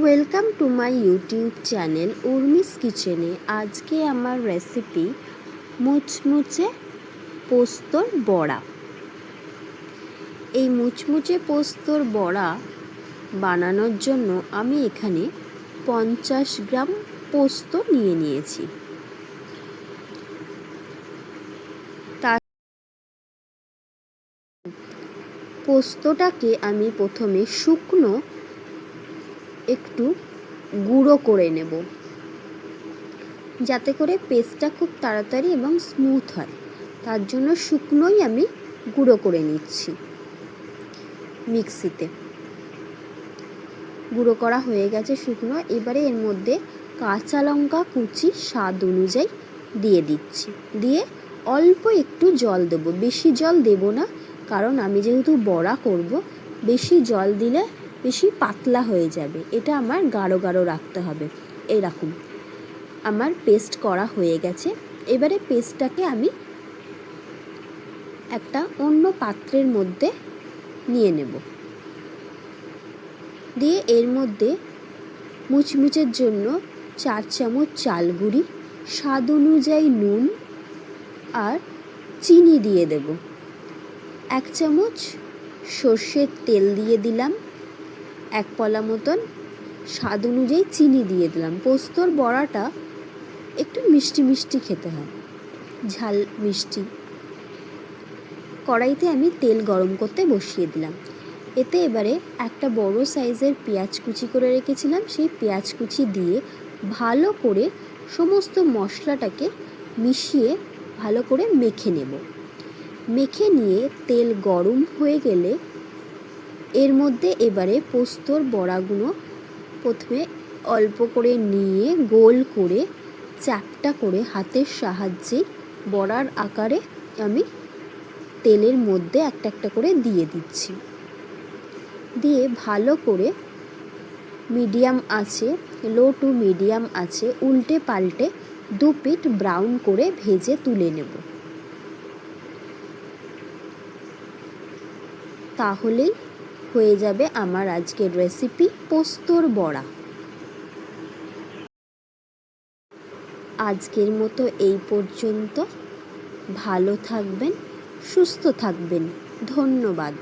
Welcome to my YouTube channel Urmi's কিচেনে। আজকে আমার রেসিপি মুচমুচে পোস্তর বড়া। এই মুচমুচে পোস্তর বড়া বানানোর জন্য আমি এখানে 50 গ্রাম পোস্ত নিয়ে নিয়েছি। পোস্তটাকে আমি প্রথমে শুকনো একটু গুঁড়ো করে নেব, যাতে করে পেস্টটা খুব তাড়াতাড়ি এবং স্মুথ হয়। তার জন্য শুকনোই আমি গুঁড়ো করে নিচ্ছি। মিক্সিতে গুঁড়ো করা হয়ে গেছে শুকনো। এবারে এর মধ্যে কাঁচা লঙ্কা কুচি স্বাদ অনুযায়ী দিয়ে দিচ্ছি। দিয়ে অল্প একটু জল দেবো, বেশি জল দেব না, কারণ আমি যেহেতু বড়া করব, বেশি জল দিলে বেশি পাতলা হয়ে যাবে। এটা আমার গাঢ় গাঢ় রাখতে হবে। এরকম আমার পেস্ট করা হয়ে গেছে। এবারে পেস্টটাকে আমি একটা অন্য পাত্রের মধ্যে নিয়ে নেব। দিয়ে এর মধ্যে মুচমুচের জন্য 4 চামচ চাল গুঁড়ি, স্বাদ অনুযায়ী নুন আর চিনি দিয়ে দেব। 1 চামচ সর্ষের তেল দিয়ে দিলাম। 1 পলা মতন স্বাদ অনুযায়ী চিনি দিয়ে দিলাম। পোস্তর বড়াটা একটু মিষ্টি মিষ্টি খেতে হয়, ঝাল মিষ্টি। কড়াইতে আমি তেল গরম করতে বসিয়ে দিলাম। এতে এবারে একটা বড় সাইজের পেঁয়াজ কুচি করে রেখেছিলাম, সেই পেঁয়াজ কুচি দিয়ে ভালো করে সমস্ত মশলাটাকে মিশিয়ে ভালো করে মেখে নেব। মেখে নিয়ে তেল গরম হয়ে গেলে এর মধ্যে এবারে পোস্তর বড়াগুলো প্রথমে অল্প করে নিয়ে গোল করে চ্যাপ্টা করে হাতের সাহায্যে বড়ার আকারে আমি তেলের মধ্যে একটা একটা করে দিয়ে দিচ্ছি। দিয়ে ভালো করে মিডিয়াম আছে, লো টু মিডিয়াম আছে উল্টে পাল্টে 2 পিঠ ব্রাউন করে ভেজে তুলে নেব। তাহলেই হয়ে যাবে আমার আজকের রেসিপি পোস্তর বড়া। আজকের মতো এই পর্যন্ত। ভালো থাকবেন, সুস্থ থাকবেন। ধন্যবাদ।